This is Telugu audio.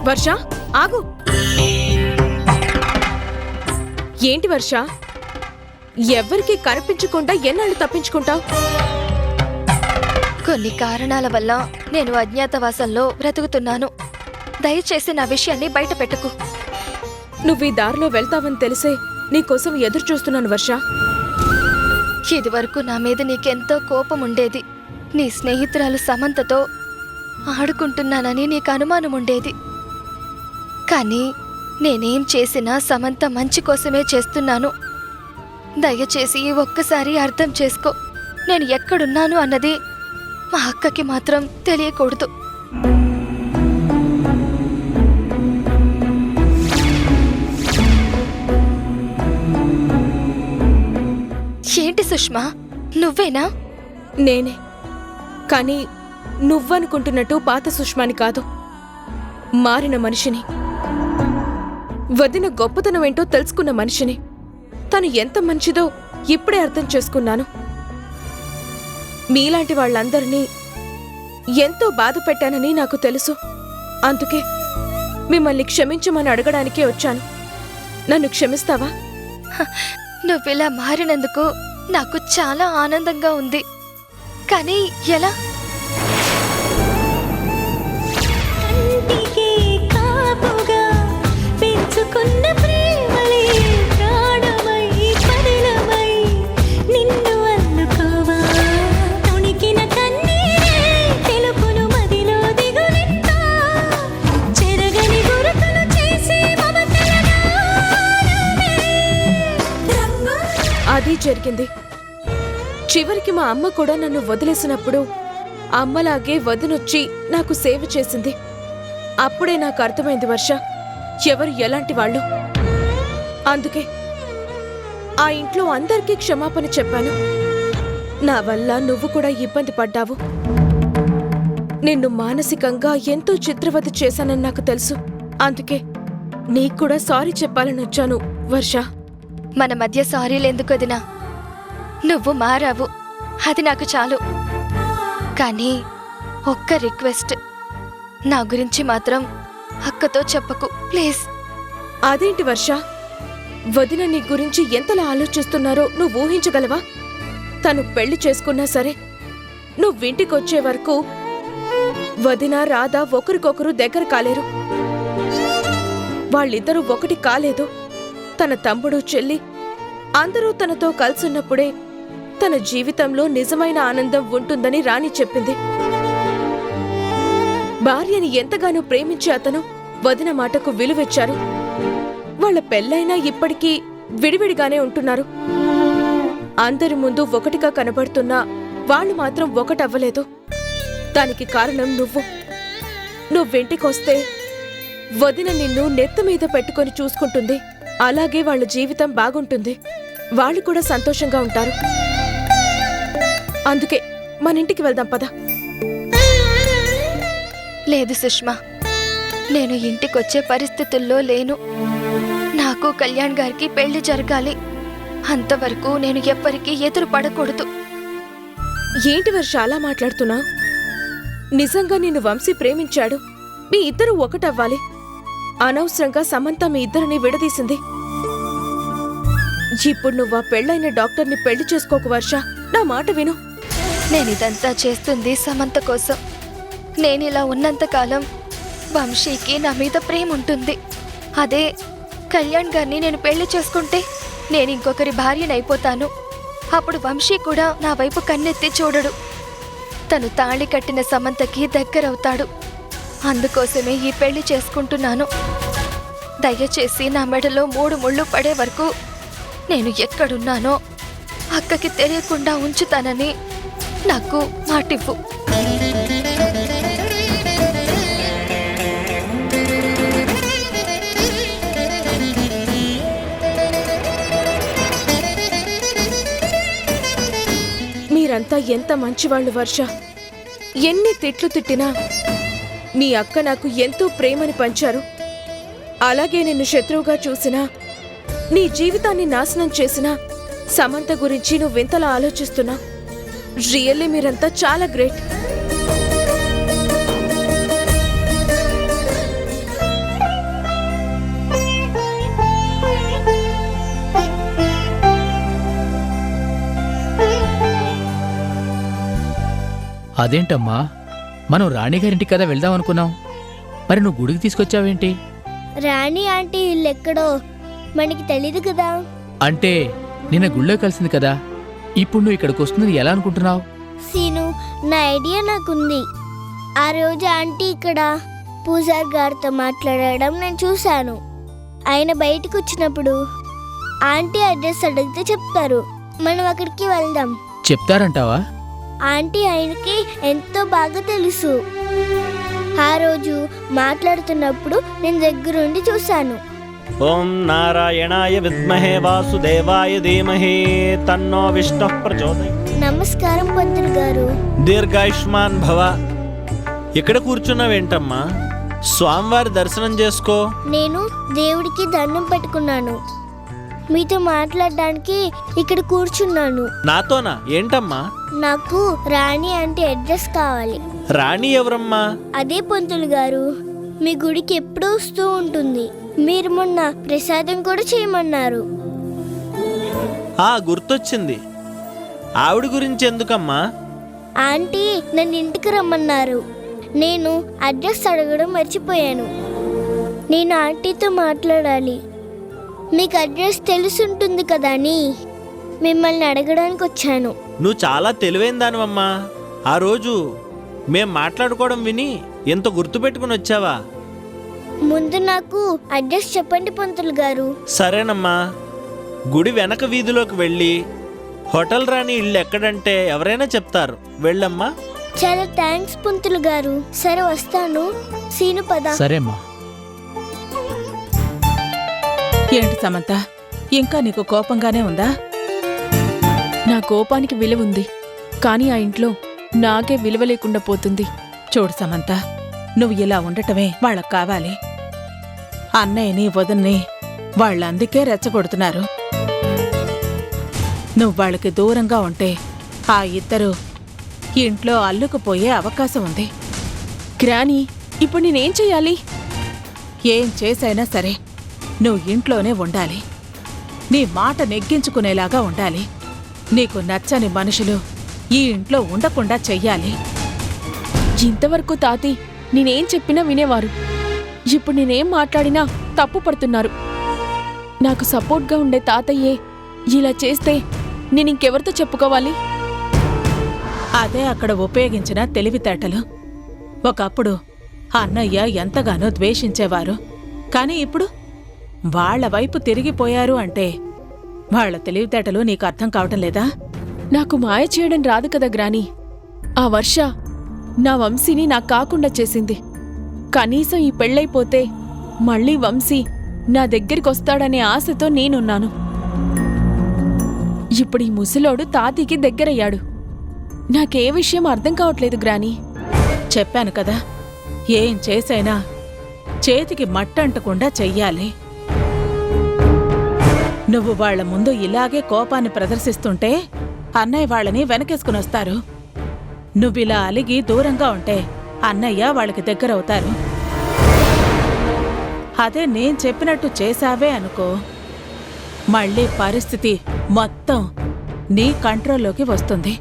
వర్ష ఆగు. ఏంటి వర్ష, ఎవ్వరికీ కనిపించకుండా ఎన్నాళ్ళు తప్పించుకుంటావు? కొన్ని కారణాల వల్ల నేను అజ్ఞాతవాసంలో బ్రతుకుతున్నాను. దయచేసి నా విషయాన్ని బయట పెట్టకు. నువ్వు ఈ దారిలో వెళ్తావని తెలిసే నీకోసం ఎదురు చూస్తున్నాను వర్ష. ఇదివరకు నా మీద నీకెంతో కోపం ఉండేది. నీ స్నేహితురాలు సమంతతో ఆడుకుంటున్నానని నీకు అనుమానం ఉండేది. కానీ నేనేం చేసినా సమంత మంచి కోసమే చేస్తున్నాను. దయచేసి ఒక్కసారి అర్థం చేసుకో. నేను ఎక్కడున్నాను అన్నది మా అక్కకి మాత్రం తెలియకూడదు. ఏంటి సుష్మా, నువ్వేనా? నేనే, కానీ నువ్వనుకుంటున్నట్టు పాత సుష్మాని కాదు, మారిన మనిషిని. వదిన గొప్పతనం ఏంటో తెలుసుకున్న మనిషిని. తను ఎంత మంచిదో ఇప్పుడే అర్థం చేసుకున్నాను. మీలాంటి వాళ్ళందరినీ ఎంతో బాధ పెట్టానని నాకు తెలుసు. అందుకే మిమ్మల్ని క్షమించమని అడగడానికే వచ్చాను. నన్ను క్షమిస్తావా? నువ్విలా మారినందుకు నాకు చాలా ఆనందంగా ఉంది. కానీ ఎలా? అది జరిగింది. చివరికి మా అమ్మ కూడా నన్ను వదిలేసినప్పుడు అమ్మలాగే వదినొచ్చి నాకు సేవ చేసింది. అప్పుడే నాకు అర్థమైంది వర్ష, ఎవరు ఎలాంటి వాళ్ళు. అందుకే ఆ ఇంట్లో అందరికీ క్షమాపణ చెప్పాను. నా వల్ల నువ్వు కూడా ఇబ్బంది పడ్డావు. నిన్ను మానసికంగా ఎంతో చిత్రవద చేశానని నాకు తెలుసు. అందుకే నీకు కూడా సారీ చెప్పాలని వచ్చాను వర్ష. మన మధ్య సారీలెందుకు వదినా? నువ్వు మారావు, అది నాకు చాలు. కానీ ఒక్క రిక్వెస్ట్, నా గురించి మాత్రం అక్కతో చెప్పకు ప్లీజ్. అదేంటి వర్ష, వదిన నీ గురించి ఎంతలా ఆలోచిస్తున్నారో నువ్వు ఊహించగలవా? తను పెళ్లి చేసుకున్నా సరే నువ్వింటికొచ్చే వరకు వదిన రాధా ఒకరికొకరు దగ్గర కాలేరు. వాళ్ళిద్దరూ ఒకటి కాలేదు. తన తమ్ముడు చెల్లి అందరూ తనతో కలిసున్నప్పుడే తన జీవితంలో నిజమైన ఆనందం ఉంటుందని రాణి చెప్పింది. భార్యని ఎంతగానో ప్రేమించే అతను వదిన మాటకు విలువిచ్చారు. వాళ్ళ పెళ్ళైనా ఇప్పటికీ విడివిడిగానే ఉంటున్నారు. అందరి ముందు ఒకటిగా కనబడుతున్నా వాళ్ళు మాత్రం ఒకటవ్వలేదు. దానికి కారణం నువ్వింటికొస్తే వదిన నిన్ను నెత్తిమీద పెట్టుకొని చూసుకుంటుంది. అలాగే వాళ్ళ జీవితం బాగుంటుంది. వాళ్ళు కూడా సంతోషంగా ఉంటారు. అందుకే మన ఇంటికి వెళ్దాం పద. లేదు సుష్మా, నేను ఇంటికొచ్చే పరిస్థితుల్లో లేను. నాకు కళ్యాణ్ గారికి పెళ్లి జరగాలి. అంతవరకు నేను ఎవ్వరికీ ఎదురు పడకూడదు. ఏంటి వర్ష అలా మాట్లాడుతున్నా? నిజంగా నిన్ను వంశీ ప్రేమించాడు. మీ ఇద్దరూ ఒకటవ్వాలి. అనవసరంగా సమంత మీ ఇద్దరిని విడదీసింది. ఇప్పుడు నువ్వు ఆ పెళ్ళైన డాక్టర్ని పెళ్లి చేసుకోకు వర్ష, నా మాట విను. నేనిదంతా చేస్తుంది సమంత కోసం. నేనిలా ఉన్నంతకాలం వంశీకి నా మీద ప్రేమ ఉంటుంది. అదే కళ్యాణ్ గారిని నేను పెళ్లి చేసుకుంటే నేను ఇంకొకరి భార్యనైపోతాను. అప్పుడు వంశీ కూడా నా వైపు కన్నెత్తి చూడడు. తను తాళి కట్టిన సమంతకి దగ్గరవుతాడు. అందుకోసమే ఈ పెళ్లి చేసుకుంటున్నాను. దయచేసి నా మెడలో 3 ముళ్ళు పడే వరకు నేను ఎక్కడున్నానో అక్కకి తెలియకుండా ఉంచుతానని నాకు మాటివ్వు. మీరంతా ఎంత మంచివాళ్ళు వర్ష. ఎన్ని తిట్లు తిట్టినా మీ అక్క నాకు ఎంతో ప్రేమని పంచారు. అలాగే నిన్ను శత్రువుగా చూసినా, నీ జీవితాన్ని నాశనం చేసినా సమంత గురించి నువ్వెంతలా ఆలోచిస్తున్నా. రియల్లీ మీరంతా చాలా గ్రేట్. అదేంటమ్మా, మనం రాణిగారింటికి కదా వెళ్దాం అనుకున్నాం. మరి నువ్వు గుడికి తీసుకొచ్చావేంటి? రాణి ఆంటీ ఇల్లు ఎక్కడో మనకి తెలీదు కదా. అంటే నిన్న గుళ్ళో కలిసింది కదా, ఇప్పుడు నువ్వు ఇక్కడికి వస్తుందని ఎలా అనుకుంటున్నావు? సీను, నా ఐడియా నాకుంది. ఆ రోజు ఆంటీ ఇక్కడ పూజారి గారితో మాట్లాడడం నేను చూశాను. ఆయన బయటకు వచ్చినప్పుడు ఆంటీ అడ్రస్ అడిగితే చెప్తారు. మనం అక్కడికి వెళ్దాం. చెప్తారంటావా? ఆంటీ ఆయనకి ఎంతో బాగా తెలుసు. ఆ రోజు మాట్లాడుతున్నప్పుడు నేను దగ్గరుండి చూశాను. ఓం నారాయణాయ విద్మహే వాసుదేవాయ ధీమహి తన్నో విష్ణుః ప్రచోదయాత్. నమస్కారం పంతులు గారు. దీర్ఘాయుష్మాన్ భవ. ఇక్కడ కూర్చున్నావేంటమ్మా? స్వామివారి దర్శనం చేసుకో. నేను దేవుడికి దండం పెట్టుకున్నాను. మీతో మాట్లాడడానికి ఇక్కడ కూర్చున్నాను. నాతోనా? ఏంటమ్మా? నాకు రాణి అంటే అడ్రస్ కావాలి. రాణి ఎవరమ్మా? అదే పంతులు గారు, మీ గుడికి ఎప్పుడూ వస్తూ ఉంటుంది. మీరు మొన్న ప్రసాదం కూడా చేయమన్నారు. గుర్తొచ్చింది. ఆవిడ గురించి ఎందుకమ్మా? ఆంటీ నన్ను ఇంటికి రమ్మన్నారు. నేను అడ్రస్ అడగడం మర్చిపోయాను. నేను ఆంటీతో మాట్లాడాలి. మీకు అడ్రస్ తెలుసుంటుంది కదా అని మిమ్మల్ని అడగడానికి వచ్చాను. నువ్వు చాలా తెలివైన దానివమ్మా. ఆ రోజు మేం మాట్లాడుకోవడం విని ఎంత గుర్తుపెట్టుకుని వచ్చావా? ముందు నాకు అడ్రస్ చెప్పండి పంతులు గారు. సరేనమ్మా. గుడి వెనక వీధిలోకి వెళ్ళి హోటల్ రాణి ఇల్లు ఎక్కడంటే ఎవరైనా చెప్తారు. వెళ్ళమ్మా. చాలా థ్యాంక్స్ పంతులు గారు. సరే వస్తాను. సీను పద. సరేమ్మా. ఏంటి సమంత, ఇంకా నీకు కోపంగానే ఉందా? నా కోపానికి విలువ ఉంది, కానీ ఆ ఇంట్లో నాకే విలువ లేకుండా పోతుంది. చూడు సమంత, నువ్వు ఇలా ఉండటమే వాళ్ళకు కావాలి. అన్నయ్యని వదన్ని వాళ్ళందుకే రెచ్చగొడుతున్నారు. నువ్వు వాళ్ళకి దూరంగా ఉంటే ఆ ఇద్దరు ఇంట్లో అల్లుకుపోయే అవకాశం ఉంది. గ్రానీ, ఇప్పుడు నేనేం చెయ్యాలి? ఏం చేసైనా సరే నువ్వు ఇంట్లోనే ఉండాలి. నీ మాట నెగ్గించుకునేలాగా ఉండాలి. నీకు నచ్చని మనుషులు ఈ ఇంట్లో ఉండకుండా చెయ్యాలి. ఇంతవరకు తాతి నేనేం చెప్పినా వినేవారు. ఇప్పుడు నేనేం మాట్లాడినా తప్పు పడుతున్నారు. నాకు సపోర్ట్గా ఉండే తాతయ్యే ఇలా చేస్తే నేనింకెవరితో చెప్పుకోవాలి? అదే అక్కడ ఉపయోగించిన తెలివితేటలు. ఒకప్పుడు అన్నయ్య ఎంతగానో ద్వేషించేవారు, కానీ ఇప్పుడు వాళ్ల వైపు తిరిగిపోయారు అంటే వాళ్ల తెలివితేటలు నీకు అర్థం కావటం లేదా? నాకు మాయ చేయడం రాదు కదా గ్రానీ. ఆ వర్ష నా వంశీని నాకు కాకుండా చేసింది. కనీసం ఈ పెళ్ళైపోతే మళ్ళీ వంశీ నా దగ్గరికొస్తాడనే ఆశతో నేనున్నాను. ఇప్పుడు ఈ ముసలోడు తాతీకి దగ్గరయ్యాడు. నాకే విషయం అర్థం కావట్లేదు గ్రానీ. చెప్పాను కదా, ఏం చేసైనా చేతికి మట్టంటకుండా చెయ్యాలి. నువ్వు వాళ్ల ముందు ఇలాగే కోపాన్ని ప్రదర్శిస్తుంటే అన్నయ్య వాళ్ళని వెనకేసుకునొస్తారు. నువ్విలా అలిగి దూరంగా ఉంటే అన్నయ్య వాళ్ళకి దగ్గరవుతారు. అదే నేను చెప్పినట్టు చేశావే అనుకో, మళ్ళీ పరిస్థితి మొత్తం నీ కంట్రోల్లోకి వస్తుంది.